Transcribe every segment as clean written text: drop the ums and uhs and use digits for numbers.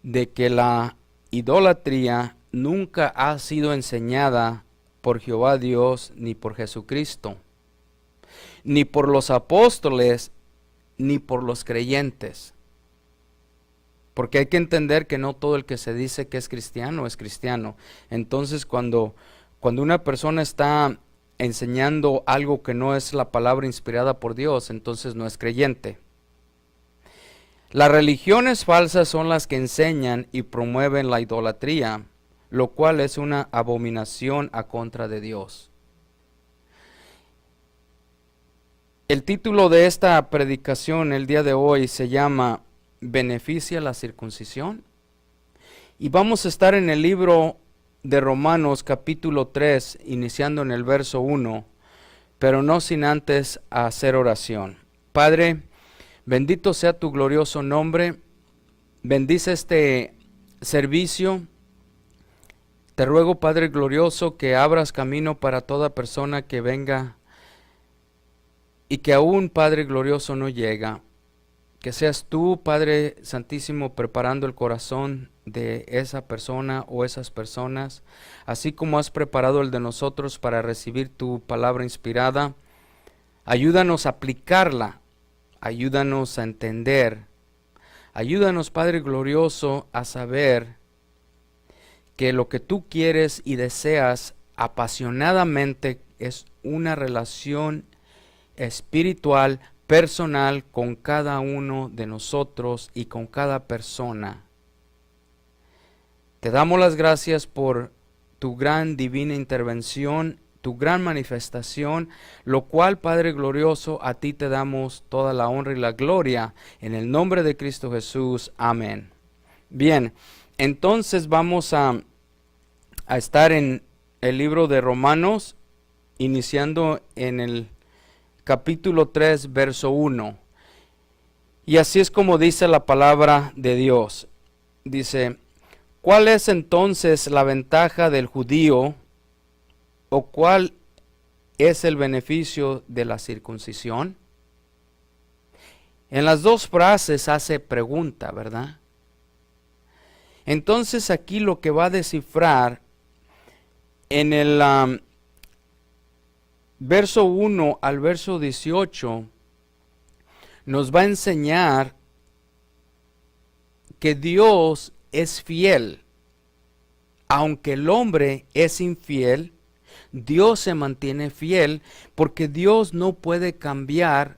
de que la idolatría nunca ha sido enseñada por Jehová Dios, ni por Jesucristo, ni por los apóstoles, ni por los creyentes. Porque hay que entender que no todo el que se dice que es cristiano es cristiano. Entonces cuando una persona está enseñando algo que no es la palabra inspirada por Dios, entonces no es creyente. Las religiones falsas son las que enseñan y promueven la idolatría, lo cual es una abominación a contra de Dios. El título de esta predicación el día de hoy se llama ¿Beneficia la circuncisión? Y vamos a estar en el libro de Romanos capítulo 3, iniciando en el verso 1, pero no sin antes hacer oración. Padre, bendito sea tu glorioso nombre, bendice este servicio. Te ruego, Padre glorioso, que abras camino para toda persona que venga y que aún, Padre glorioso, no llega. Que seas tú, Padre Santísimo, preparando el corazón de esa persona o esas personas, así como has preparado el de nosotros para recibir tu palabra inspirada. Ayúdanos a aplicarla, ayúdanos a entender, ayúdanos, Padre glorioso, a saber que lo que tú quieres y deseas apasionadamente es una relación espiritual, personal con cada uno de nosotros y con cada persona. Te damos las gracias por tu gran divina intervención, tu gran manifestación, lo cual, Padre glorioso, a ti te damos toda la honra y la gloria, en el nombre de Cristo Jesús. Amén. Bien, entonces vamos a estar en el libro de Romanos, iniciando en el capítulo 3, verso 1. Y así es como dice la palabra de Dios. Dice, ¿cuál es entonces la ventaja del judío o cuál es el beneficio de la circuncisión? En las dos frases hace pregunta, ¿verdad? Entonces aquí lo que va a descifrar en el verso 1 al verso 18 nos va a enseñar que Dios es fiel. Aunque el hombre es infiel, Dios se mantiene fiel porque Dios no puede cambiar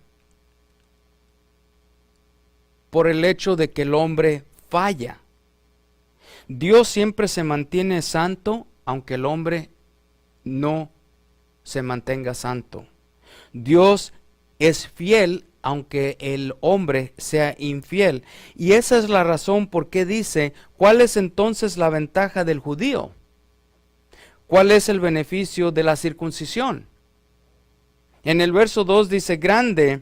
por el hecho de que el hombre falla. Dios siempre se mantiene santo aunque el hombre no se mantenga santo. Dios es fiel aunque el hombre sea infiel. Y esa es la razón por qué dice, ¿cuál es entonces la ventaja del judío? ¿Cuál es el beneficio de la circuncisión? En el verso 2 dice, grande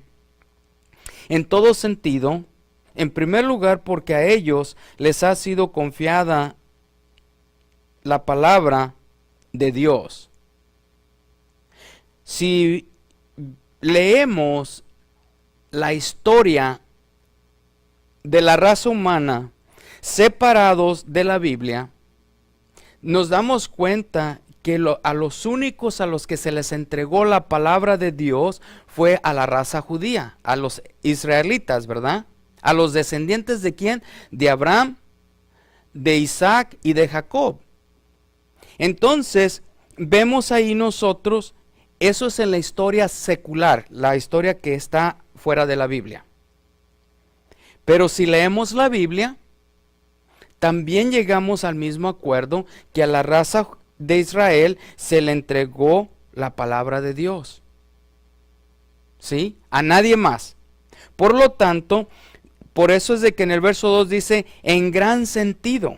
en todo sentido, en primer lugar porque a ellos les ha sido confiada la palabra de Dios. Si leemos la historia de la raza humana separados de la Biblia, nos damos cuenta que a los únicos a los que se les entregó la palabra de Dios fue a la raza judía, a los israelitas, ¿verdad? A los descendientes de ¿quién? De Abraham, de Isaac y de Jacob. Entonces, vemos ahí nosotros, eso es en la historia secular, la historia que está fuera de la Biblia. Pero si leemos la Biblia, también llegamos al mismo acuerdo que a la raza de Israel se le entregó la palabra de Dios. ¿Sí? A nadie más. Por lo tanto, por eso es de que en el verso 2 dice, en gran sentido,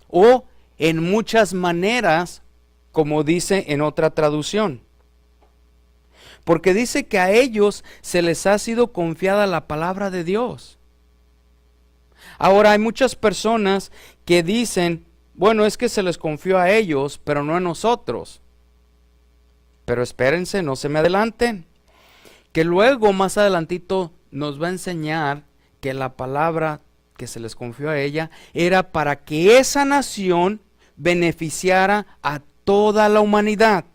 o en muchas maneras, como dice en otra traducción. Porque dice que a ellos se les ha sido confiada la palabra de Dios. Ahora hay muchas personas que dicen, bueno, es que se les confió a ellos, pero no a nosotros. Pero espérense, no se me adelanten. Que luego, más adelantito, nos va a enseñar que la palabra que se les confió a ella, era para que esa nación beneficiara a toda la humanidad.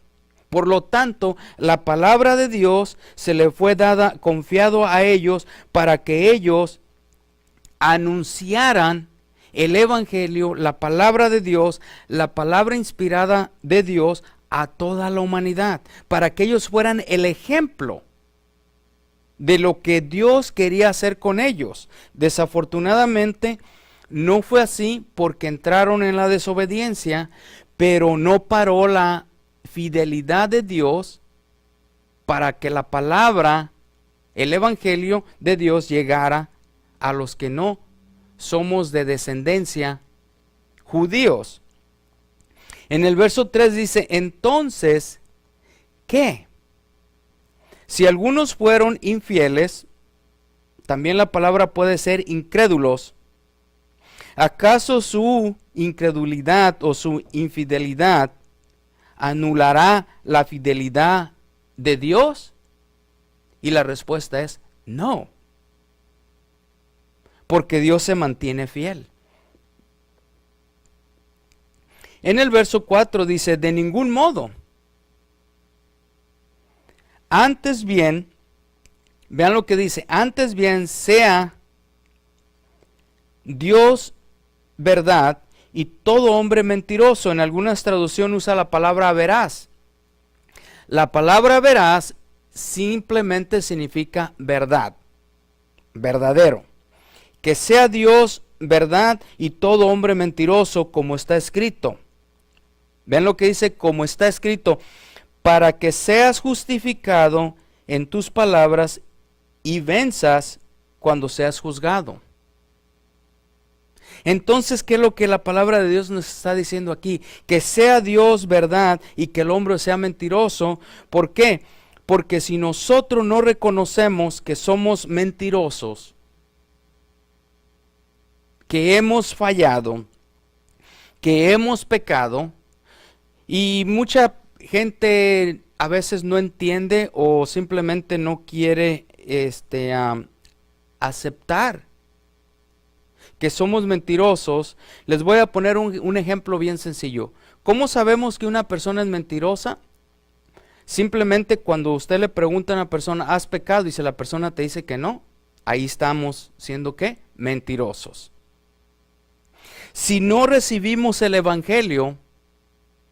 Por lo tanto, la palabra de Dios se le fue dada, confiado a ellos, para que ellos anunciaran el evangelio, la palabra de Dios, la palabra inspirada de Dios a toda la humanidad, para que ellos fueran el ejemplo de lo que Dios quería hacer con ellos. Desafortunadamente no fue así, porque entraron en la desobediencia, pero no paró la fidelidad de Dios para que la palabra, el evangelio de Dios, llegara a los que no somos de descendencia judíos. En el verso 3 dice: entonces, ¿qué? Si algunos fueron infieles, también la palabra puede ser incrédulos. ¿Acaso su incredulidad o su infidelidad anulará la fidelidad de Dios? Y la respuesta es no, porque Dios se mantiene fiel. En el verso 4 dice: de ningún modo. Antes bien, vean lo que dice: antes bien sea Dios verdad y todo hombre mentiroso. En algunas traducciones usa la palabra veraz. La palabra veraz simplemente significa verdad, verdadero. Que sea Dios verdad y todo hombre mentiroso, como está escrito. Vean lo que dice: como está escrito, para que seas justificado en tus palabras y venzas cuando seas juzgado. Entonces, ¿qué es lo que la palabra de Dios nos está diciendo aquí? Que sea Dios verdad y que el hombre sea mentiroso. ¿Por qué? Porque si nosotros no reconocemos que somos mentirosos, que hemos fallado, que hemos pecado, y mucha gente a veces no entiende o simplemente no quiere aceptar que somos mentirosos. Les voy a poner un ejemplo bien sencillo. ¿Cómo sabemos que una persona es mentirosa? Simplemente cuando usted le pregunta a una persona: ¿has pecado? Y si la persona te dice que no, ahí estamos siendo ¿qué? Mentirosos. Si no recibimos el evangelio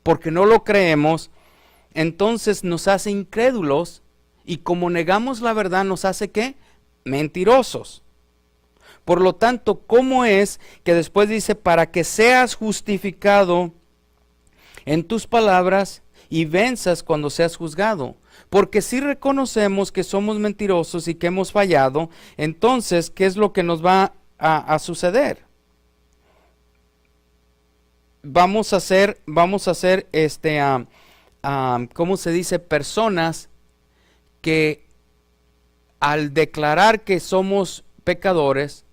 porque no lo creemos, entonces nos hace incrédulos, y como negamos la verdad nos hace ¿qué? Mentirosos. Por lo tanto, ¿cómo es que después dice: para que seas justificado en tus palabras y venzas cuando seas juzgado? Porque si reconocemos que somos mentirosos y que hemos fallado, entonces, ¿qué es lo que nos va a suceder? Vamos a ser ¿cómo se dice? Personas que al declarar que somos pecadores,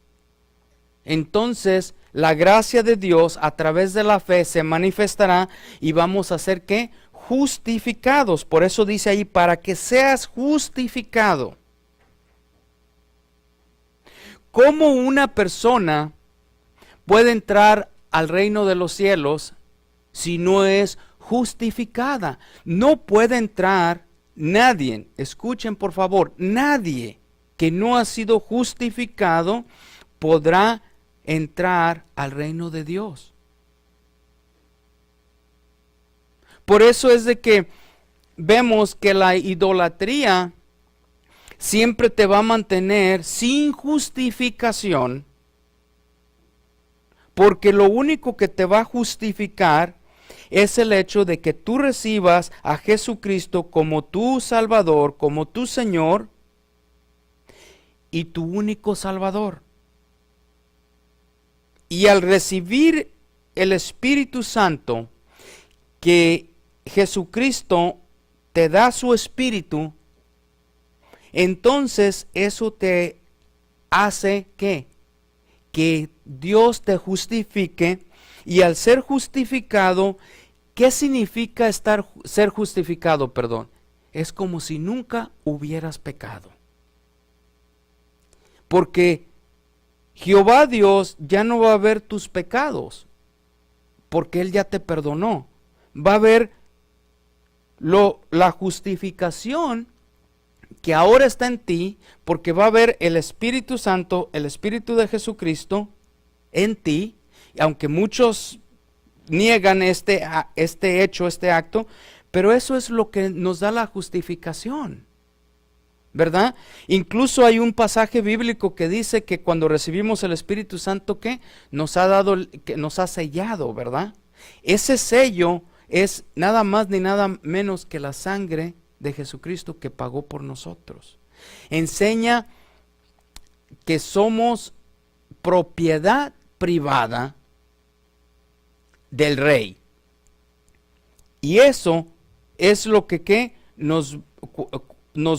entonces la gracia de Dios a través de la fe se manifestará y vamos a ser ¿qué? Justificados. Por eso dice ahí: para que seas justificado. ¿Cómo una persona puede entrar al reino de los cielos si no es justificada? No puede entrar nadie, escuchen por favor, nadie que no ha sido justificado podrá entrar al reino de Dios. Por eso es de que vemos que la idolatría siempre te va a mantener sin justificación, porque lo único que te va a justificar es el hecho de que tú recibas a Jesucristo como tu Salvador, como tu Señor y tu único Salvador. Y al recibir el Espíritu Santo, que Jesucristo te da su Espíritu, entonces eso te hace ¿qué? Que Dios te justifique. Y al ser justificado, ¿qué significa ser justificado? Perdón. Es como si nunca hubieras pecado. Porque Jehová Dios ya no va a ver tus pecados, porque Él ya te perdonó. Va a ver la justificación que ahora está en ti, porque va a ver el Espíritu Santo, el Espíritu de Jesucristo en ti, aunque muchos niegan este hecho, este acto, pero eso es lo que nos da la justificación, ¿verdad? Incluso hay un pasaje bíblico que dice que cuando recibimos el Espíritu Santo, que nos ha dado, que nos ha sellado, ¿verdad? Ese sello es nada más ni nada menos que la sangre de Jesucristo que pagó por nosotros. Enseña que somos propiedad privada del Rey. Y eso es lo que nos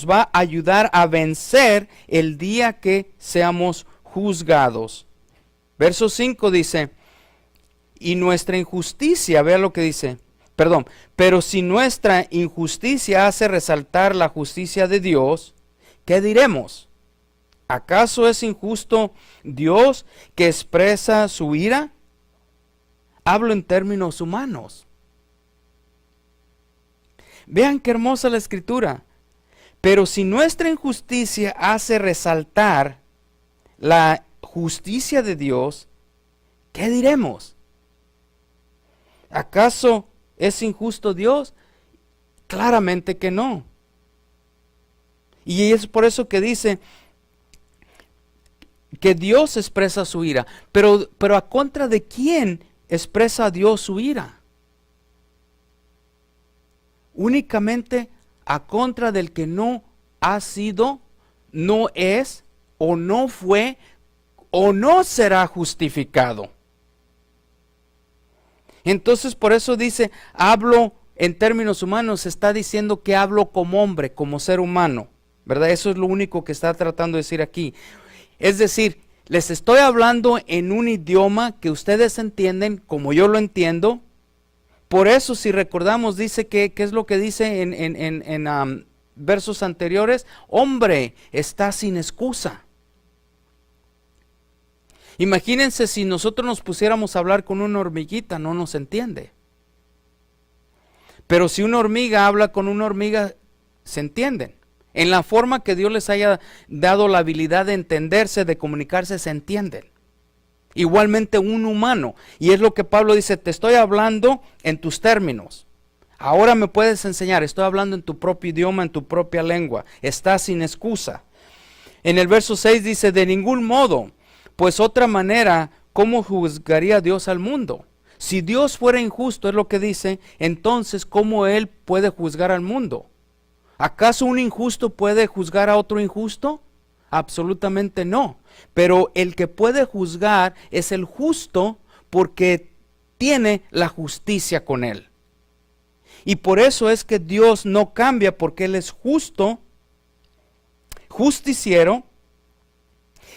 va a ayudar a vencer el día que seamos juzgados. Verso 5 dice, y nuestra injusticia, vea lo que dice, pero si nuestra injusticia hace resaltar la justicia de Dios, ¿qué diremos? ¿Acaso es injusto Dios que expresa su ira? Hablo en términos humanos. Vean qué hermosa la escritura. Pero si nuestra injusticia hace resaltar la justicia de Dios, ¿qué diremos? ¿Acaso es injusto Dios? Claramente que no. Y es por eso que dice que Dios expresa su ira. Pero ¿a contra de quién expresa Dios su ira? Únicamente a contra del que no ha sido, no es, o no fue, o no será justificado. Entonces por eso dice, hablo en términos humanos, está diciendo que hablo como hombre, como ser humano, ¿verdad? Eso es lo único que está tratando de decir aquí. Es decir, les estoy hablando en un idioma que ustedes entienden como yo lo entiendo. Por eso, si recordamos, dice que, ¿qué es lo que dice en versos anteriores? Hombre, está sin excusa. Imagínense si nosotros nos pusiéramos a hablar con una hormiguita, no nos entiende. Pero si una hormiga habla con una hormiga, se entienden. En la forma que Dios les haya dado la habilidad de entenderse, de comunicarse, se entienden. Igualmente un humano. Y es lo que Pablo dice, te estoy hablando en tus términos. Ahora me puedes enseñar, estoy hablando en tu propio idioma, en tu propia lengua. Estás sin excusa. En el verso 6 dice, de ningún modo, pues otra manera, ¿cómo juzgaría Dios al mundo? Si Dios fuera injusto, es lo que dice, entonces ¿cómo Él puede juzgar al mundo? ¿Acaso un injusto puede juzgar a otro injusto? Absolutamente no. Pero el que puede juzgar es el justo porque tiene la justicia con él. Y por eso es que Dios no cambia, porque Él es justo, justiciero,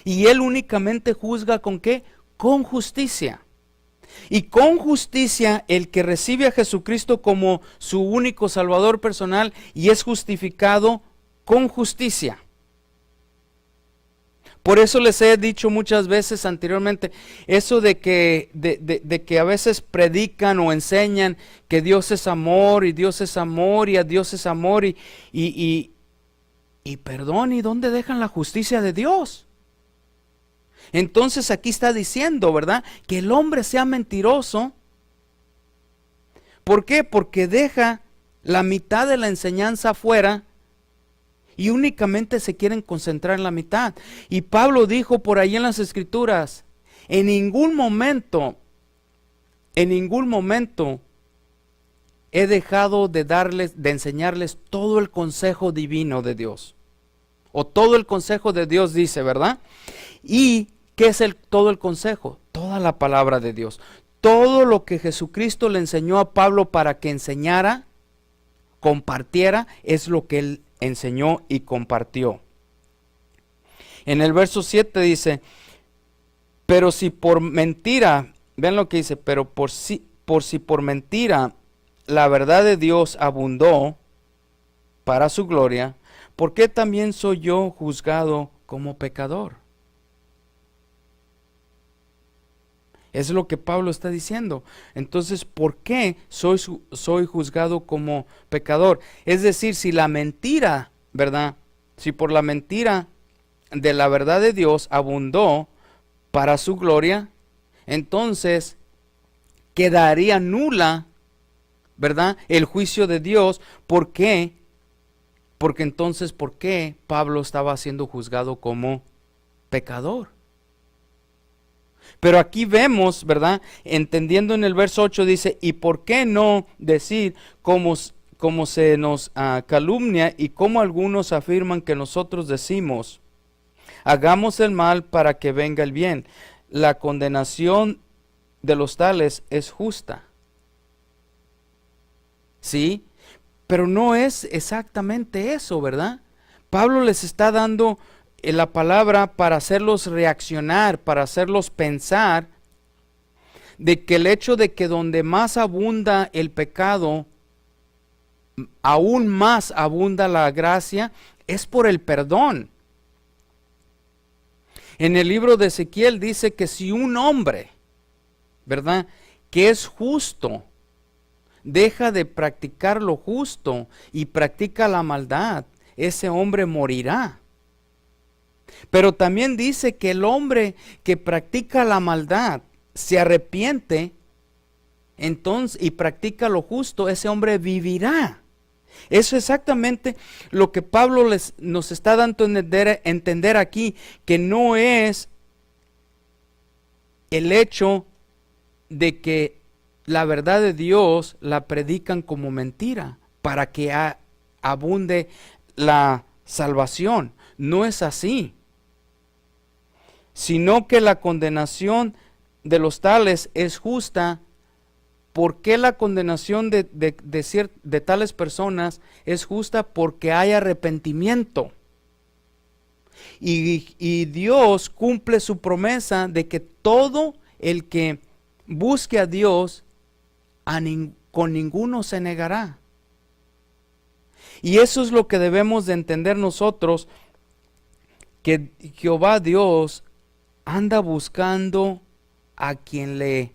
y Él únicamente juzga ¿con qué? Con justicia. Y con justicia el que recibe a Jesucristo como su único Salvador personal y es justificado con justicia. Por eso les he dicho muchas veces anteriormente, eso de que a veces predican o enseñan que Dios es amor y Dios es amor y a Dios es amor y perdón, ¿y dónde dejan la justicia de Dios? Entonces aquí está diciendo, ¿verdad? Que el hombre sea mentiroso. ¿Por qué? Porque deja la mitad de la enseñanza afuera y únicamente se quieren concentrar en la mitad. Y Pablo dijo por ahí en las Escrituras, en ningún momento he dejado de enseñarles todo el consejo divino de Dios. O todo el consejo de Dios dice, ¿verdad? Y ¿qué es todo el consejo? Toda la palabra de Dios. Todo lo que Jesucristo le enseñó a Pablo para que enseñara, compartiera, es lo que él enseñó y compartió. En el verso 7 dice, pero si por mentira, vean lo que dice, pero por si por mentira la verdad de Dios abundó para su gloria, ¿por qué también soy yo juzgado como pecador? Es lo que Pablo está diciendo. Entonces, ¿por qué soy juzgado como pecador? Es decir, si la mentira, ¿verdad? Si por la mentira de la verdad de Dios abundó para su gloria, entonces quedaría nula, ¿verdad? El juicio de Dios. ¿Por qué? Porque entonces, ¿por qué Pablo estaba siendo juzgado como pecador? Pero aquí vemos, ¿verdad? Entendiendo en el verso 8 dice, ¿y por qué no decir como se nos calumnia y como algunos afirman que nosotros decimos, hagamos el mal para que venga el bien? La condenación de los tales es justa. ¿Sí? Pero no es exactamente eso, ¿verdad? Pablo les está dando la palabra para hacerlos reaccionar, para hacerlos pensar de que el hecho de que donde más abunda el pecado, aún más abunda la gracia, es por el perdón. En el libro de Ezequiel dice que si un hombre, ¿verdad?, que es justo, deja de practicar lo justo y practica la maldad, ese hombre morirá. Pero también dice que el hombre que practica la maldad se arrepiente entonces y practica lo justo, ese hombre vivirá. Eso es exactamente lo que Pablo nos está dando a entender aquí, que no es el hecho de que la verdad de Dios la predican como mentira para que abunde la salvación. No es así, sino que la condenación de los tales es justa. ¿Por qué la condenación de tales personas es justa? Porque hay arrepentimiento. Y Dios cumple su promesa de que todo el que busque a Dios, con ninguno se negará. Y eso es lo que debemos de entender nosotros, que Jehová Dios anda buscando a quien le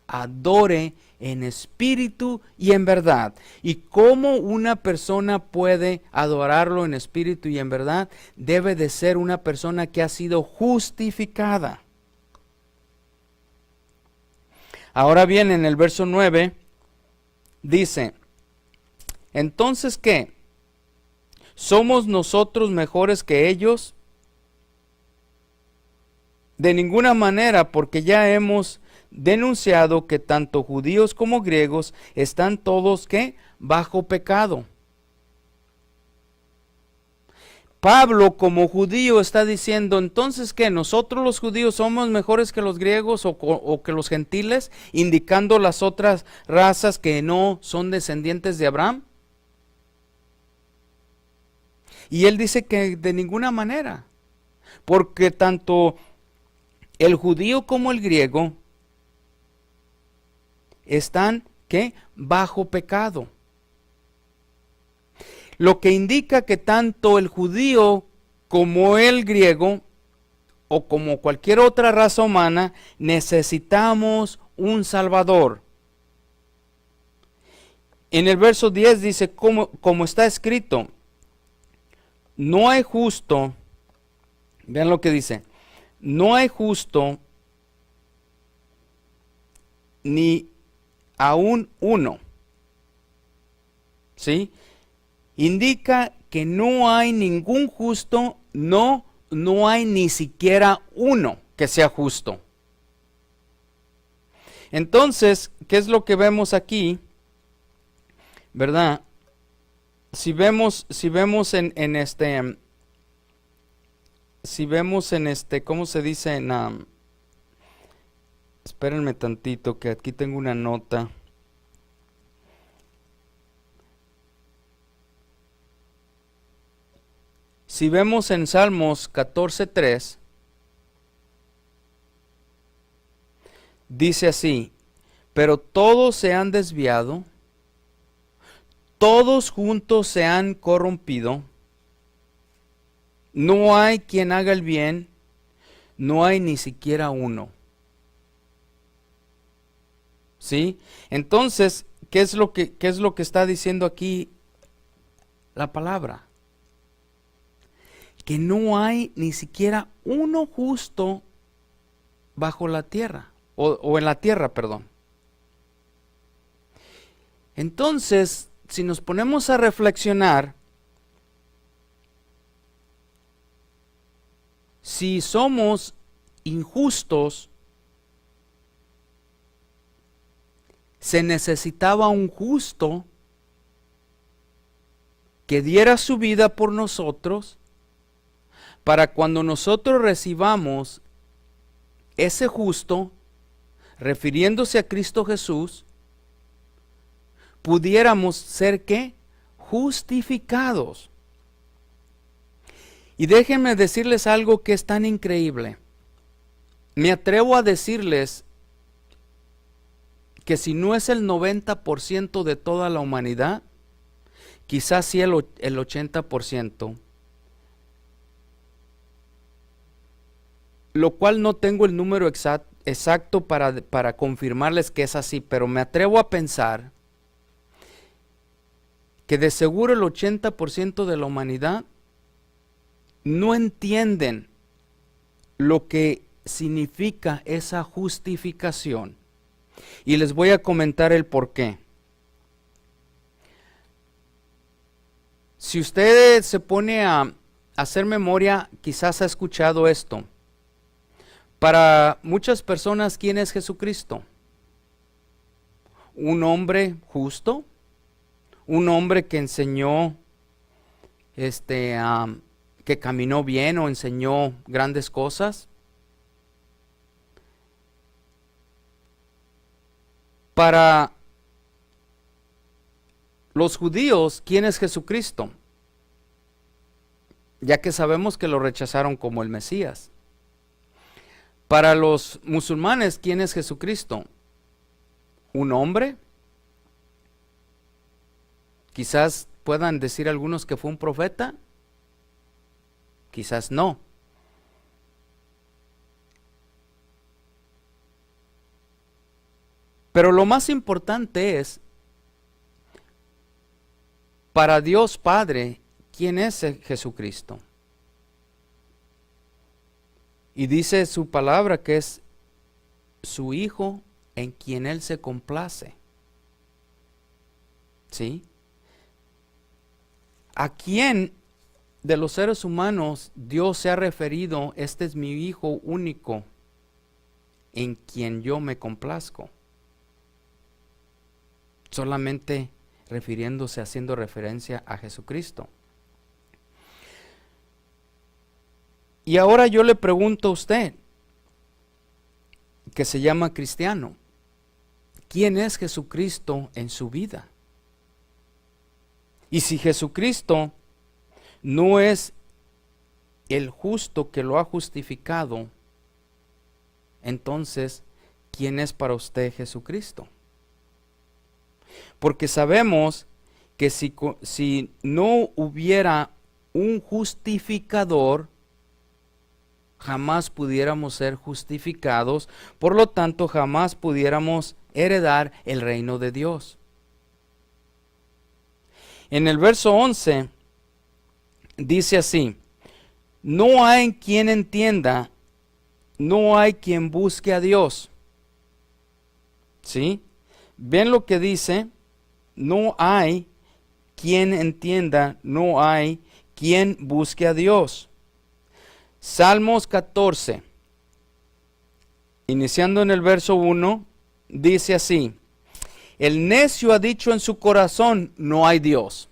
adore en espíritu y en verdad. ¿Y cómo una persona puede adorarlo en espíritu y en verdad? Debe de ser una persona que ha sido justificada. Ahora bien, en el verso 9 dice, ¿entonces qué? ¿Somos nosotros mejores que ellos? De ninguna manera, porque ya hemos denunciado que tanto judíos como griegos están todos ¿qué? Bajo pecado. Pablo como judío está diciendo, entonces ¿qué? ¿Nosotros los judíos somos mejores que los griegos o que los gentiles? Indicando las otras razas que no son descendientes de Abraham. Y él dice que de ninguna manera, porque tanto el judío como el griego están ¿qué? Bajo pecado. Lo que indica que tanto el judío como el griego o como cualquier otra raza humana necesitamos un Salvador. En el verso 10 dice, como está escrito, no hay justo, vean lo que dice, no hay justo ni aún uno. ¿Sí? Indica que no hay ningún justo, no hay ni siquiera uno que sea justo. Entonces, ¿qué es lo que vemos aquí? ¿Verdad? Si vemos en este, ¿cómo se dice? Espérenme tantito, que aquí tengo una nota. Si vemos en Salmos 14:3, dice así, pero todos se han desviado, todos juntos se han corrompido, no hay quien haga el bien, no hay ni siquiera uno. ¿sí? Entonces, qué es lo que está diciendo aquí la palabra? Que no hay ni siquiera uno justo bajo la tierra, o en la tierra, perdón. Entonces, si nos ponemos a reflexionar, si somos injustos, se necesitaba un justo que diera su vida por nosotros, para cuando nosotros recibamos ese justo, refiriéndose a Cristo Jesús, pudiéramos ser ¿qué? Justificados. Y déjenme decirles algo que es tan increíble. Me atrevo a decirles que si no es el 90% de toda la humanidad, quizás sí el 80%, lo cual no tengo el número exacto para confirmarles que es así, pero me atrevo a pensar que de seguro el 80% de la humanidad no entienden lo que significa esa justificación. Y les voy a comentar el por qué. Si usted se pone a hacer memoria, quizás ha escuchado esto. Para muchas personas, ¿quién es Jesucristo? Un hombre justo, un hombre que enseñó, que caminó bien o enseñó grandes cosas. Para los judíos, ¿quién es Jesucristo? Ya que sabemos que lo rechazaron como el Mesías. Para los musulmanes, ¿quién es Jesucristo? ¿Un hombre? Quizás puedan decir algunos que fue un profeta. Quizás no. Pero lo más importante es, para Dios Padre, ¿quién es Jesucristo? Y dice su palabra que es su Hijo en quien Él se complace. ¿Sí? ¿A quién de los seres humanos Dios se ha referido? Este es mi Hijo único en quien yo me complazco. Solamente refiriéndose, haciendo referencia a Jesucristo. Y ahora yo le pregunto a usted, que se llama cristiano, ¿quién es Jesucristo en su vida? Y si Jesucristo no es el justo que lo ha justificado, entonces, ¿quién es para usted Jesucristo? Porque sabemos que si no hubiera un justificador, jamás pudiéramos ser justificados, por lo tanto jamás pudiéramos heredar el reino de Dios. En el verso 11 dice así: no hay quien entienda, no hay quien busque a Dios. ¿Sí? ¿Ven lo que dice? No hay quien entienda, no hay quien busque a Dios. Salmos 14, iniciando en el verso 1, dice así: el necio ha dicho en su corazón, no hay Dios.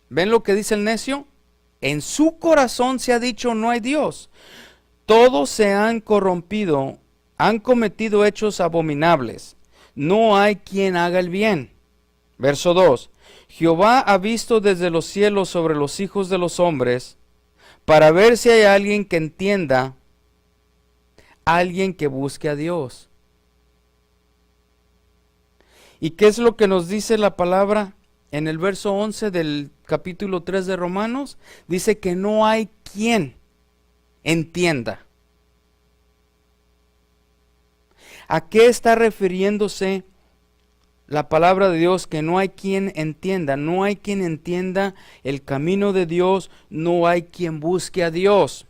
¿Ven lo que dice el necio? En su corazón se ha dicho, no hay Dios. Todos se han corrompido, han cometido hechos abominables. No hay quien haga el bien. Verso 2. Jehová ha visto desde los cielos sobre los hijos de los hombres, para ver si hay alguien que entienda, alguien que busque a Dios. ¿Y qué es lo que nos dice la palabra en el verso 11 del capítulo 3 de Romanos? Dice que no hay quien entienda. ¿A qué está refiriéndose la palabra de Dios? Que no hay quien entienda, no hay quien entienda el camino de Dios, no hay quien busque a Dios.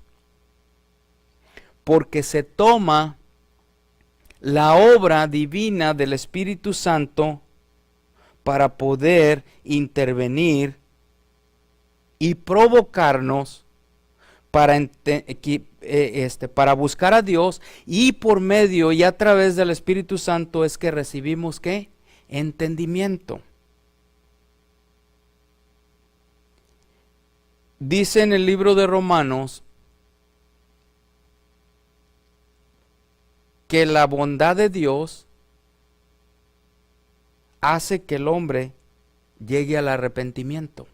Porque se toma la obra divina del Espíritu Santo para poder intervenir y provocarnos para buscar a Dios, y por medio y a través del Espíritu Santo es que recibimos ¿qué? Entendimiento. Dice en el libro de Romanos que la bondad de Dios hace que el hombre llegue al arrepentimiento.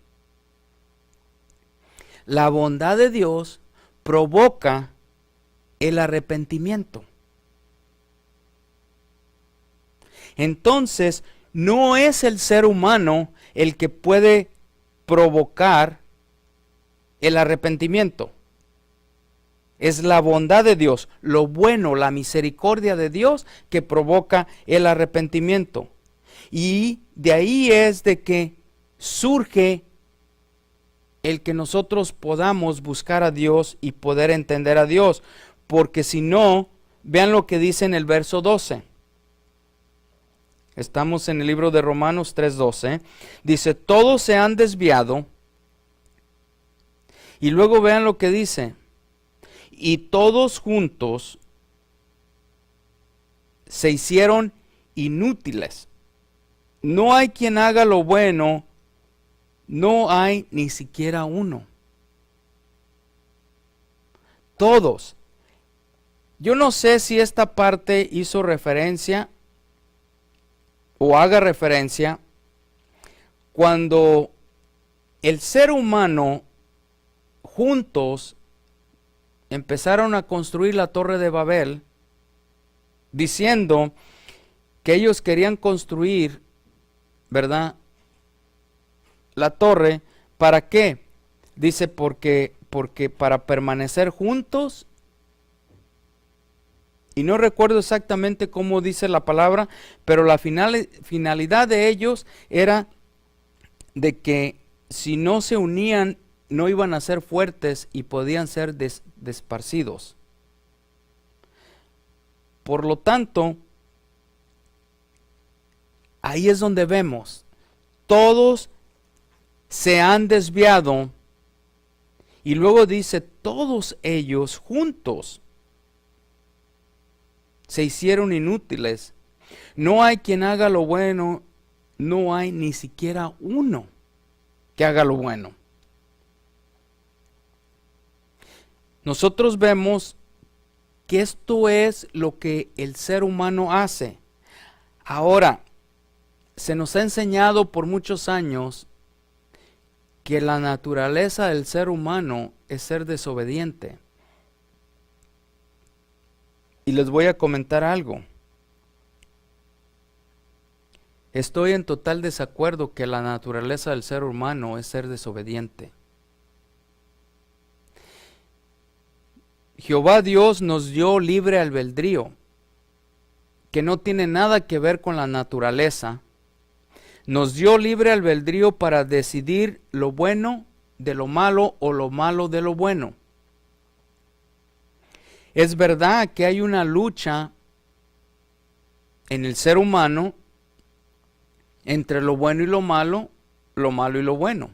La bondad de Dios provoca el arrepentimiento. Entonces, no es el ser humano el que puede provocar el arrepentimiento. Es la bondad de Dios, lo bueno, la misericordia de Dios que provoca el arrepentimiento. Y de ahí es de que surge el que nosotros podamos buscar a Dios y poder entender a Dios. Porque si no, vean lo que dice en el verso 12. Estamos en el libro de Romanos 3:12. Dice, todos se han desviado. Y luego vean lo que dice. Y todos juntos se hicieron inútiles. No hay quien haga lo bueno, no hay ni siquiera uno. Todos. Yo no sé si esta parte hizo referencia o haga referencia cuando el ser humano juntos empezaron a construir la Torre de Babel, diciendo que ellos querían construir, ¿verdad?, la torre. ¿Para qué? Dice porque para permanecer juntos. Y no recuerdo exactamente cómo dice la palabra, pero la finalidad de ellos era de que si no se unían, no iban a ser fuertes y podían ser desparcidos. Por lo tanto, ahí es donde vemos, todos se han desviado, y luego dice, todos ellos juntos se hicieron inútiles. No hay quien haga lo bueno, no hay ni siquiera uno que haga lo bueno. Nosotros vemos que esto es lo que el ser humano hace. Ahora, se nos ha enseñado por muchos años que la naturaleza del ser humano es ser desobediente. Y les voy a comentar algo. Estoy en total desacuerdo que la naturaleza del ser humano es ser desobediente. Jehová Dios nos dio libre albedrío, que no tiene nada que ver con la naturaleza. Nos dio libre albedrío para decidir lo bueno de lo malo o lo malo de lo bueno. Es verdad que hay una lucha en el ser humano entre lo bueno y lo malo y lo bueno.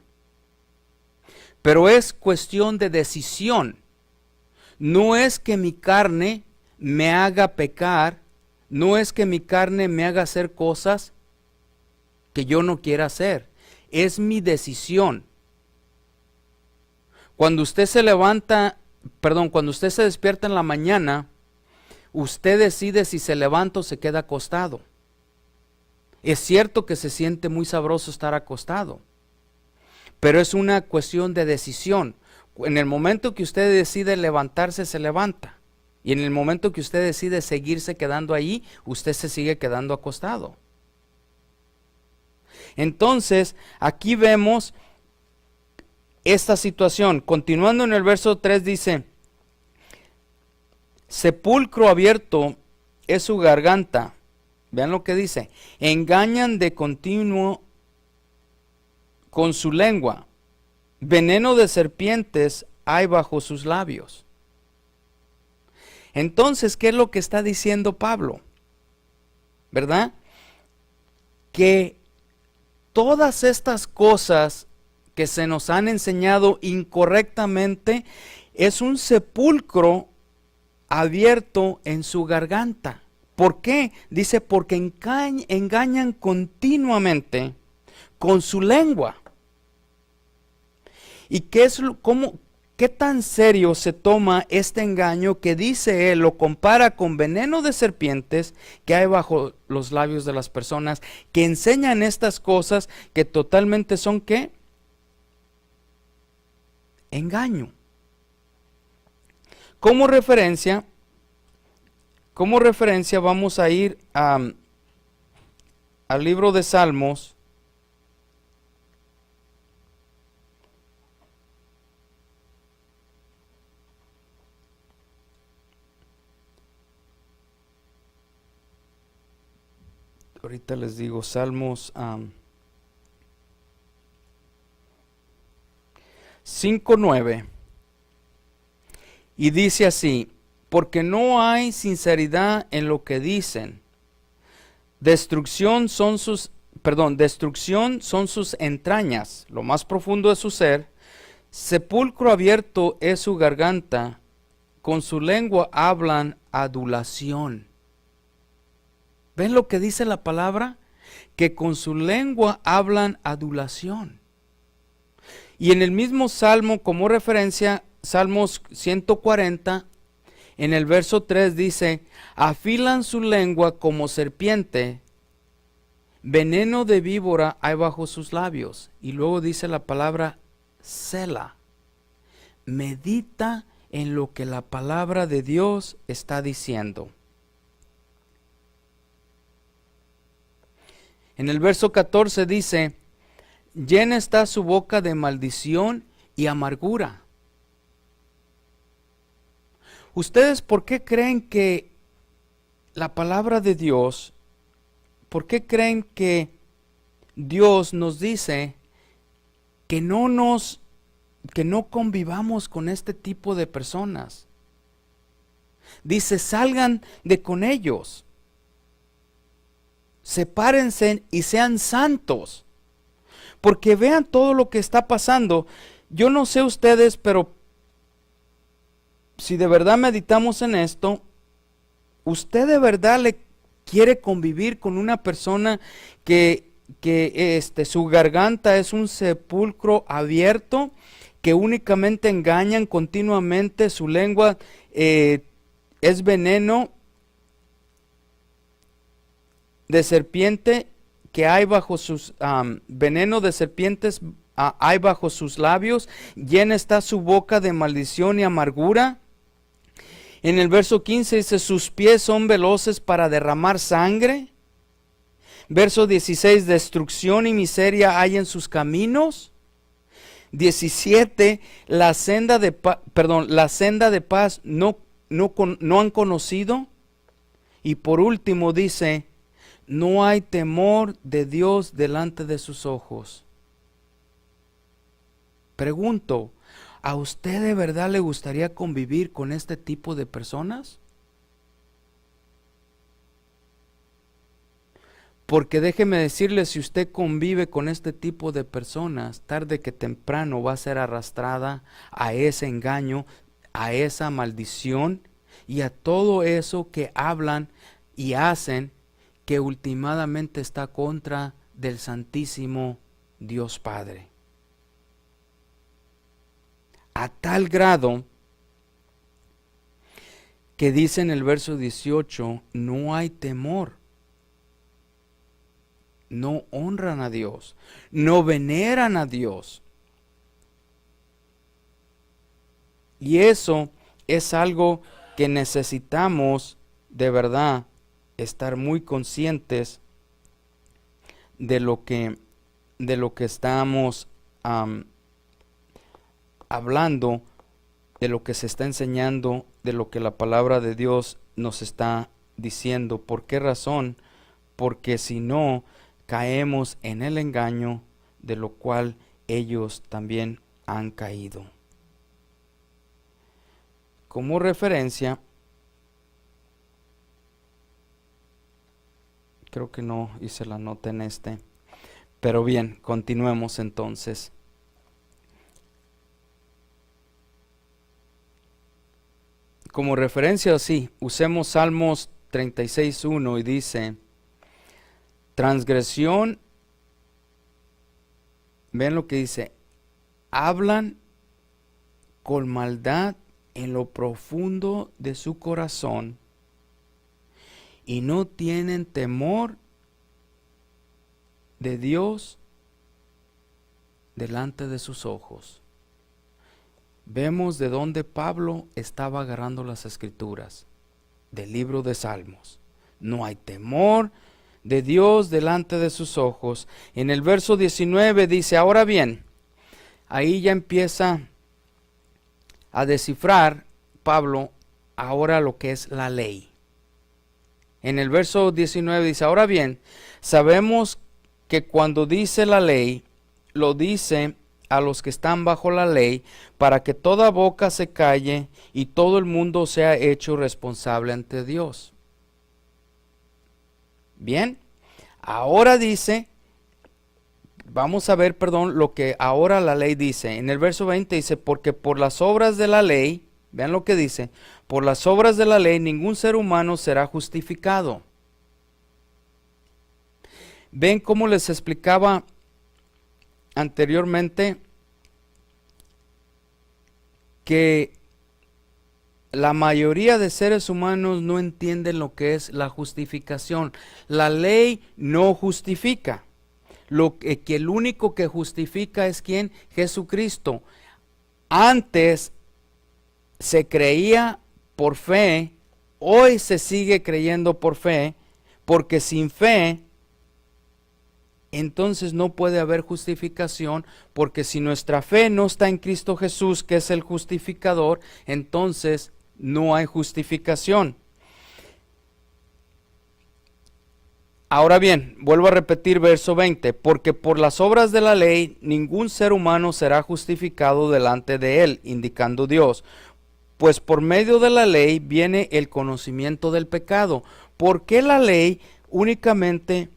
Pero es cuestión de decisión. No es que mi carne me haga pecar, no es que mi carne me haga hacer cosas que yo no quiera hacer. Es mi decisión. Cuando usted se cuando usted se despierta en la mañana, usted decide si se levanta o se queda acostado. Es cierto que se siente muy sabroso estar acostado, pero es una cuestión de decisión. En el momento que usted decide levantarse, se levanta. Y en el momento que usted decide seguirse quedando ahí, usted se sigue quedando acostado. Entonces, aquí vemos esta situación. Continuando en el verso 3 dice, sepulcro abierto es su garganta. Vean lo que dice. Engañan de continuo con su lengua. Veneno de serpientes hay bajo sus labios. Entonces, ¿qué es lo que está diciendo Pablo? ¿Verdad? Que todas estas cosas que se nos han enseñado incorrectamente es un sepulcro abierto en su garganta. ¿Por qué? Dice, porque engañan continuamente con su lengua. ¿Y qué tan serio se toma este engaño que dice él, lo compara con veneno de serpientes que hay bajo los labios de las personas que enseñan estas cosas que totalmente son ¿qué? Engaño. Como referencia vamos a ir al libro de Salmos. Ahorita les digo, Salmos 5:9. Y dice así, porque no hay sinceridad en lo que dicen. Destrucción son sus entrañas, lo más profundo de su ser. Sepulcro abierto es su garganta, con su lengua hablan adulación. ¿Ven lo que dice la palabra? Que con su lengua hablan adulación. Y en el mismo salmo, como referencia, Salmos 140, en el verso 3 dice, afilan su lengua como serpiente, veneno de víbora hay bajo sus labios. Y luego dice la palabra Sela. Medita en lo que la palabra de Dios está diciendo. En el verso 14 dice, llena está su boca de maldición y amargura. ¿Ustedes por qué creen que la palabra de Dios, por qué creen que Dios nos dice que no convivamos con este tipo de personas? Dice, salgan de con ellos. Sepárense y sean santos. Porque vean todo lo que está pasando. Yo no sé ustedes, pero si de verdad meditamos en esto, ¿usted de verdad le quiere convivir con una persona que su garganta es un sepulcro abierto, que únicamente engañan continuamente, su lengua es veneno de serpiente que hay bajo sus veneno de serpientes hay bajo sus labios, llena está su boca de maldición y amargura? En el verso 15 dice, sus pies son veloces para derramar sangre. Verso 16, destrucción y miseria hay en sus caminos. 17, la senda de paz no han conocido. Y por último dice, no hay temor de Dios delante de sus ojos. Pregunto, ¿a usted de verdad le gustaría convivir con este tipo de personas? Porque déjeme decirle, si usted convive con este tipo de personas, tarde que temprano va a ser arrastrada a ese engaño, a esa maldición y a todo eso que hablan y hacen, que últimamente está contra del Santísimo Dios Padre. A tal grado que dice en el verso 18, no hay temor. No honran a Dios, no veneran a Dios. Y eso es algo que necesitamos de verdad estar muy conscientes de lo que estamos hablando, de lo que se está enseñando, de lo que la palabra de Dios nos está diciendo, ¿por qué razón? Porque si no, caemos en el engaño de lo cual ellos también han caído. Como referencia, creo que no hice la nota en este, pero bien, continuemos entonces. Como referencia, sí, usemos Salmos 36:1 y dice, transgresión, ven lo que dice, hablan con maldad en lo profundo de su corazón y no tienen temor de Dios delante de sus ojos. Vemos de dónde Pablo estaba agarrando las escrituras, del libro de Salmos. No hay temor de Dios delante de sus ojos. En el verso 19 dice, ahora bien, ahí ya empieza a descifrar Pablo ahora lo que es la ley. En el verso 19 dice, ahora bien, sabemos que cuando dice la ley, lo dice a los que están bajo la ley, para que toda boca se calle y todo el mundo sea hecho responsable ante Dios. Bien, ahora dice, vamos a ver, lo que ahora la ley dice. En el verso 20 dice, porque por las obras de la ley, vean lo que dice, por las obras de la ley ningún ser humano será justificado. Ven cómo les explicaba anteriormente que la mayoría de seres humanos no entienden lo que es la justificación. La ley no justifica. Que el único que justifica es ¿quién? Jesucristo. Antes se creía por fe, hoy se sigue creyendo por fe, porque sin fe entonces no puede haber justificación, porque si nuestra fe no está en Cristo Jesús, que es el justificador, entonces no hay justificación. Ahora bien, vuelvo a repetir verso 20, porque por las obras de la ley ningún ser humano será justificado delante de él, indicando Dios, pues por medio de la ley viene el conocimiento del pecado. ¿Por qué la ley únicamente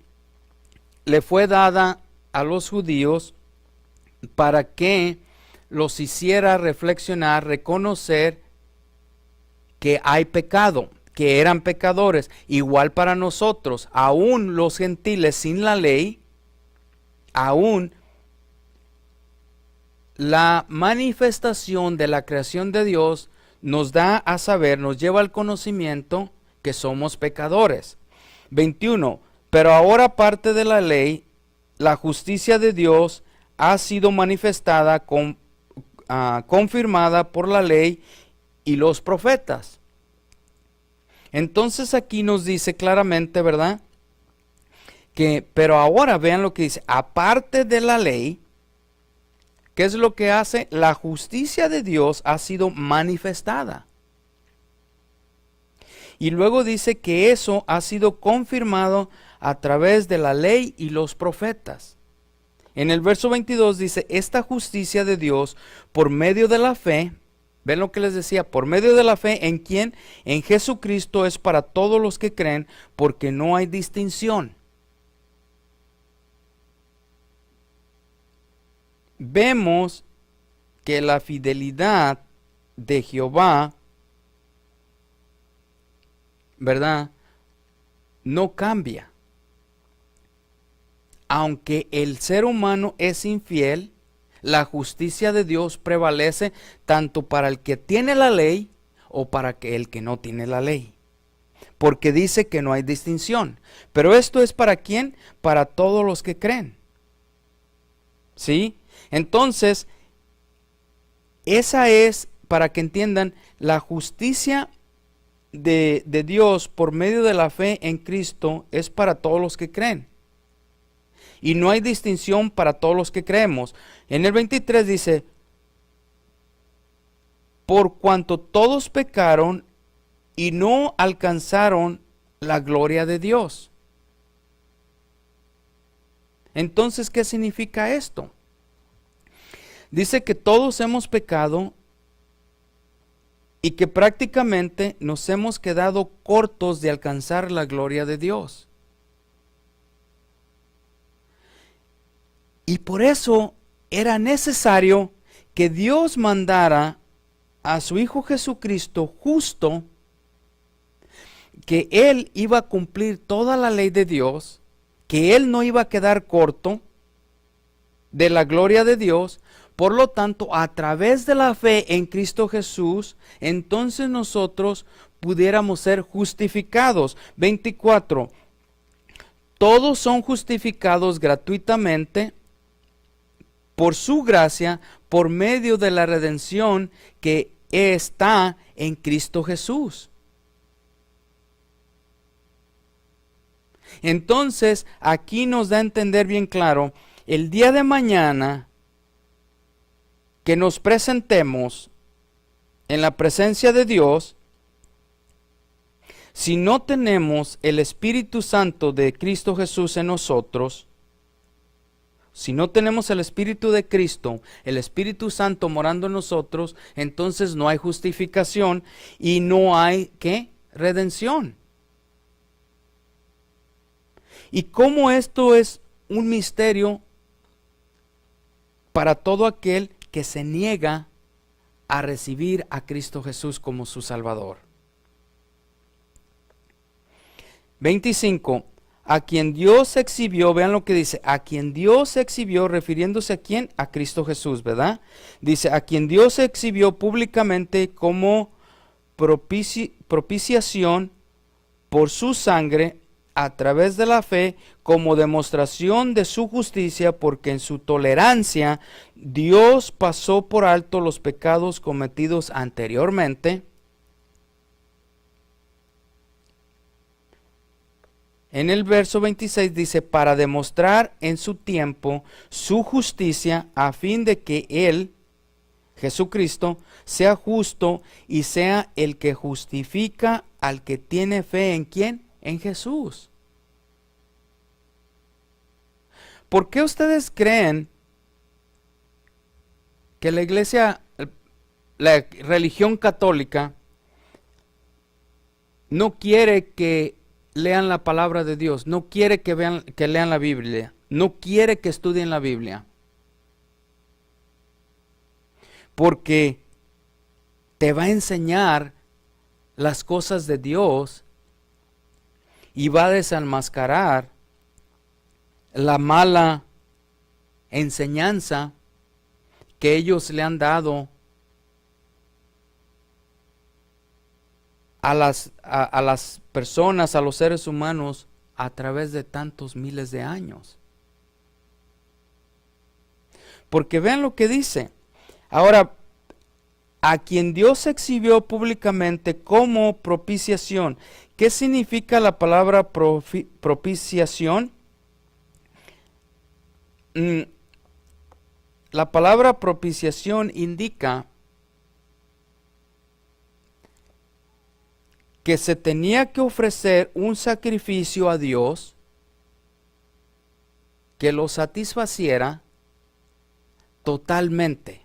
le fue dada a los judíos? Para que los hiciera reflexionar, reconocer que hay pecado, que eran pecadores. Igual para nosotros, aún los gentiles sin la ley, aún la manifestación de la creación de Dios nos da a saber, nos lleva al conocimiento que somos pecadores. 21. Pero ahora, aparte de la ley, la justicia de Dios ha sido manifestada, confirmada por la ley y los profetas. Entonces aquí nos dice claramente, ¿verdad? Pero ahora vean lo que dice, aparte de la ley, ¿qué es lo que hace? La justicia de Dios ha sido manifestada. Y luego dice que eso ha sido confirmado a través de la ley y los profetas. En el verso 22 dice, esta justicia de Dios por medio de la fe, ven lo que les decía, por medio de la fe, ¿en quién? En Jesucristo, es para todos los que creen, porque no hay distinción. Vemos que la fidelidad de Jehová, ¿verdad?, no cambia. Aunque el ser humano es infiel, la justicia de Dios prevalece tanto para el que tiene la ley o para el que no tiene la ley. Porque dice que no hay distinción. Pero esto es ¿para quién? Para todos los que creen. ¿Sí? Entonces, esa es, para que entiendan, la justicia de Dios por medio de la fe en Cristo es para todos los que creen. Y no hay distinción para todos los que creemos. En el 23 dice, por cuanto todos pecaron y no alcanzaron la gloria de Dios. Entonces, ¿qué significa esto? Dice que todos hemos pecado y que prácticamente nos hemos quedado cortos de alcanzar la gloria de Dios. Y por eso era necesario que Dios mandara a su Hijo Jesucristo justo, que Él iba a cumplir toda la ley de Dios, que Él no iba a quedar corto de la gloria de Dios. Por lo tanto, a través de la fe en Cristo Jesús, entonces nosotros pudiéramos ser justificados. 24. Todos son justificados gratuitamente por su gracia, por medio de la redención que está en Cristo Jesús. Entonces, aquí nos da a entender bien claro, el día de mañana que nos presentemos en la presencia de Dios, si no tenemos el Espíritu Santo de Cristo Jesús en nosotros, si no tenemos el Espíritu de Cristo, el Espíritu Santo morando en nosotros, entonces no hay justificación y no hay, ¿qué? Redención. Y como esto es un misterio para todo aquel que se niega a recibir a Cristo Jesús como su Salvador. 25. A quien Dios exhibió, vean lo que dice, a quien Dios exhibió, refiriéndose a quién, a Cristo Jesús, ¿verdad? Dice, a quien Dios exhibió públicamente como propiciación por su sangre, a través de la fe, como demostración de su justicia, porque en su tolerancia Dios pasó por alto los pecados cometidos anteriormente. En el verso 26 dice, para demostrar en su tiempo su justicia, a fin de que Él, Jesucristo, sea justo y sea el que justifica al que tiene fe en ¿quién? En Jesús. ¿Por qué ustedes creen que la iglesia, la religión católica, no quiere que lean la palabra de Dios, no quiere que lean la Biblia, no quiere que estudien la Biblia? Porque te va a enseñar las cosas de Dios y va a desenmascarar la mala enseñanza que ellos le han dado a las personas, a los seres humanos, a través de tantos miles de años. Porque vean lo que dice. Ahora, a quien Dios exhibió públicamente como propiciación. ¿Qué significa la palabra propiciación? La palabra propiciación indica que se tenía que ofrecer un sacrificio a Dios que lo satisfaciera totalmente.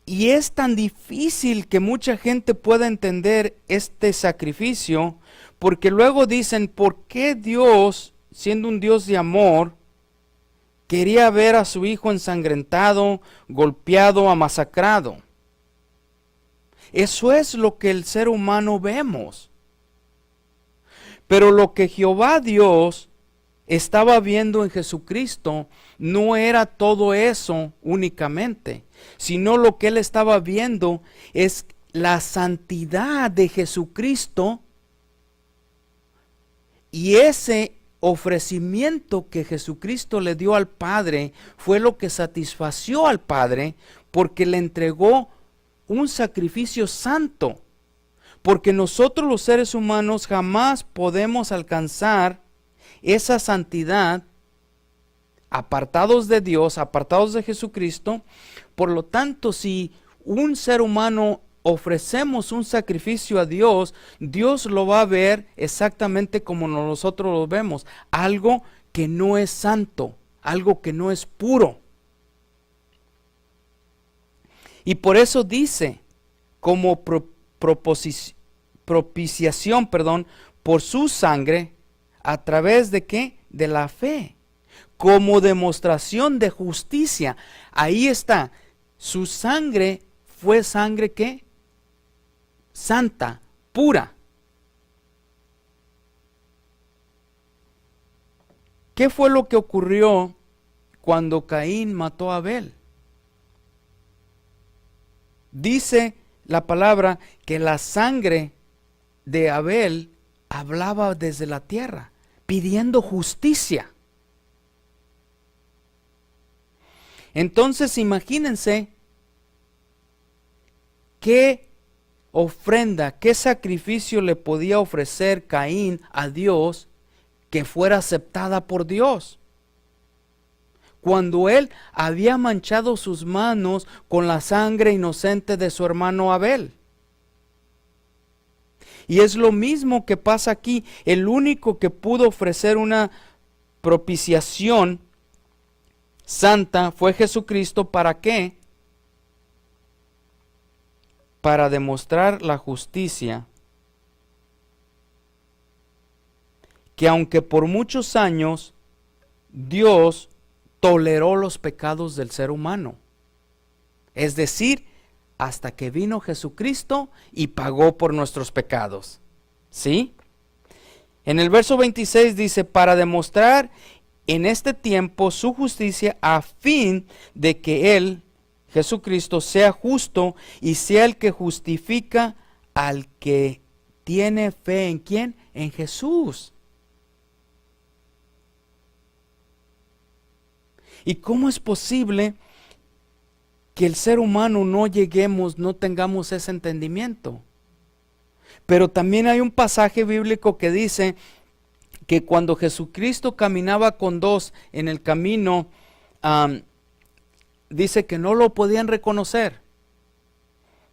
Y es tan difícil que mucha gente pueda entender este sacrificio, porque luego dicen, ¿por qué Dios, siendo un Dios de amor, quería ver a su hijo ensangrentado, golpeado, masacrado? Eso es lo que el ser humano vemos. Pero lo que Jehová Dios estaba viendo en Jesucristo no era todo eso únicamente, sino lo que él estaba viendo es la santidad de Jesucristo, y ese ofrecimiento que Jesucristo le dio al Padre fue lo que satisfació al Padre, porque le entregó un sacrificio santo. Porque nosotros los seres humanos jamás podemos alcanzar esa santidad apartados de Dios, apartados de Jesucristo. Por lo tanto, si un ser humano ofrecemos un sacrificio a Dios, Dios lo va a ver exactamente como nosotros lo vemos. Algo que no es santo, algo que no es puro. Y por eso dice, como propiciación, por su sangre, ¿a través de qué? De la fe. Como demostración de justicia. Ahí está. Su sangre fue sangre ¿qué? Santa, pura. ¿Qué fue lo que ocurrió cuando Caín mató a Abel? Dice la palabra que la sangre de Abel hablaba desde la tierra, pidiendo justicia. Entonces imagínense qué ofrenda, qué sacrificio le podía ofrecer Caín a Dios que fuera aceptada por Dios, cuando él había manchado sus manos con la sangre inocente de su hermano Abel. Y es lo mismo que pasa aquí. El único que pudo ofrecer una propiciación santa fue Jesucristo. ¿Para qué? Para demostrar la justicia, que aunque por muchos años Dios toleró los pecados del ser humano, es decir, hasta que vino Jesucristo y pagó por nuestros pecados. ¿Sí? En el verso 26 dice, para demostrar en este tiempo su justicia, a fin de que Él, Jesucristo, sea justo y sea el que justifica al que tiene fe en ¿quién? En Jesús. ¿Y cómo es posible que el ser humano no lleguemos, no tengamos ese entendimiento? Pero también hay un pasaje bíblico que dice que cuando Jesucristo caminaba con dos en el camino, dice que no lo podían reconocer.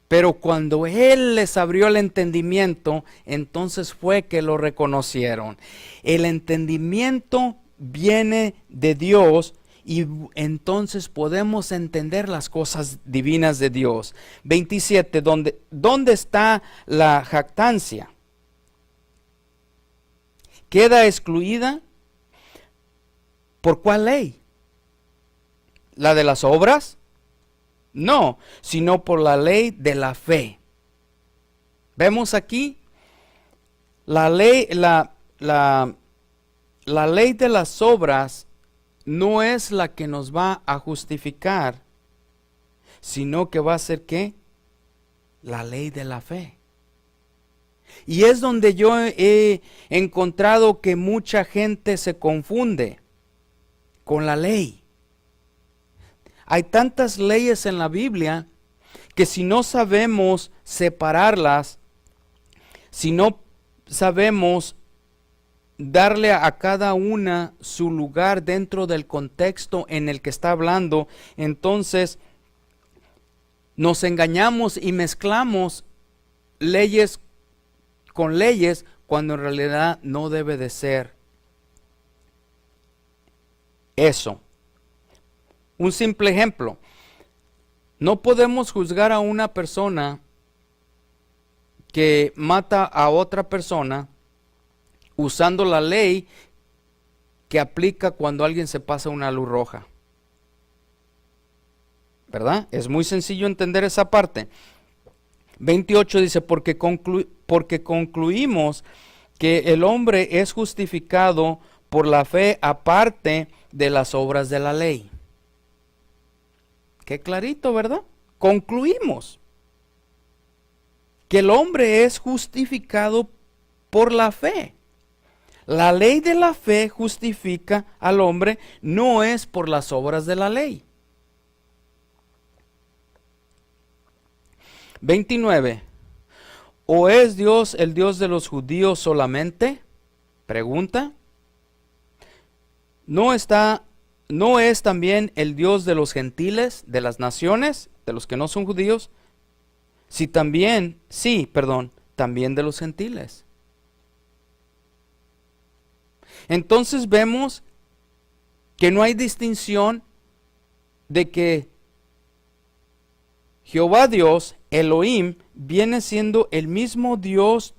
Pero cuando Él les abrió el entendimiento, entonces fue que lo reconocieron. El entendimiento viene de Dios, y entonces podemos entender las cosas divinas de Dios. 27, ¿dónde está la jactancia? ¿Queda excluida? ¿Por cuál ley? ¿La de las obras? No, sino por la ley de la fe. Vemos aquí la ley, la ley de las obras no es la que nos va a justificar, sino que va a ser ¿qué? La ley de la fe. Y es donde yo he encontrado que mucha gente se confunde con la ley. Hay tantas leyes en la Biblia que si no sabemos separarlas, si no sabemos darle a cada una su lugar dentro del contexto en el que está hablando, entonces nos engañamos y mezclamos leyes con leyes cuando en realidad no debe de ser eso. Un simple ejemplo: no podemos juzgar a una persona que mata a otra persona usando la ley que aplica cuando alguien se pasa una luz roja. ¿Verdad? Es muy sencillo entender esa parte. 28 dice, porque concluimos que el hombre es justificado por la fe aparte de las obras de la ley. Qué clarito, ¿verdad? Concluimos que el hombre es justificado por la fe. La ley de la fe justifica al hombre, no es por las obras de la ley. 29. ¿O es Dios el Dios de los judíos solamente? Pregunta. ¿No es también el Dios de los gentiles, de las naciones, de los que no son judíos? también de los gentiles. Entonces vemos que no hay distinción de que Jehová Dios, Elohim, viene siendo el mismo Dios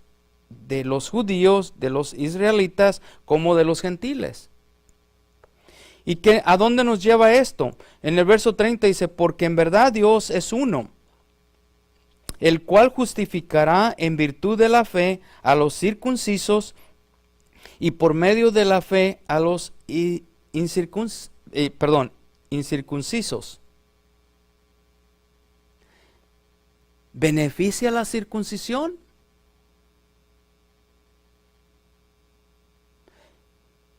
de los judíos, de los israelitas, como de los gentiles. ¿Y a dónde nos lleva esto? En el verso 30 dice, porque en verdad Dios es uno, el cual justificará en virtud de la fe a los circuncisos y por medio de la fe a los incircuncisos. ¿Beneficia la circuncisión?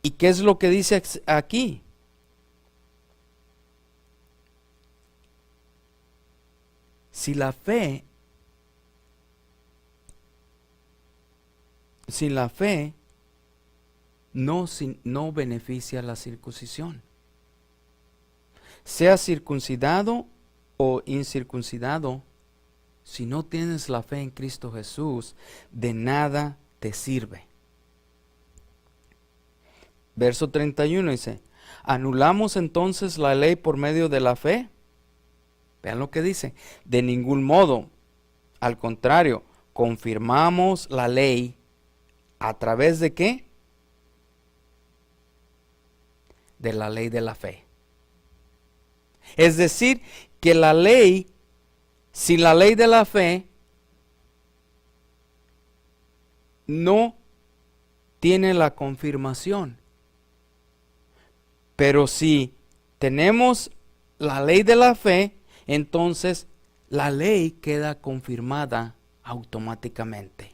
¿Y qué es lo que dice aquí? Sin la fe no beneficia la circuncisión. Sea circuncidado o incircuncidado, si no tienes la fe en Cristo Jesús, de nada te sirve. Verso 31 dice, ¿anulamos entonces la ley por medio de la fe? Vean lo que dice, de ningún modo, al contrario, confirmamos la ley a través de ¿qué? De la ley de la fe. Es decir, que la ley, sin la ley de la fe, no tiene la confirmación. Pero si tenemos la ley de la fe, entonces la ley queda confirmada automáticamente.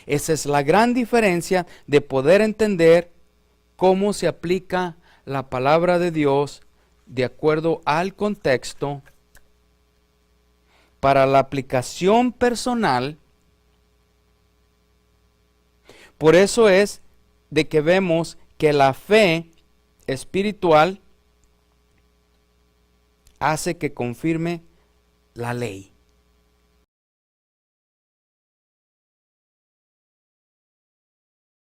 Esa es la gran diferencia de poder entender cómo se aplica la palabra de Dios de acuerdo al contexto para la aplicación personal. Por eso es de que vemos que la fe espiritual hace que confirme la ley.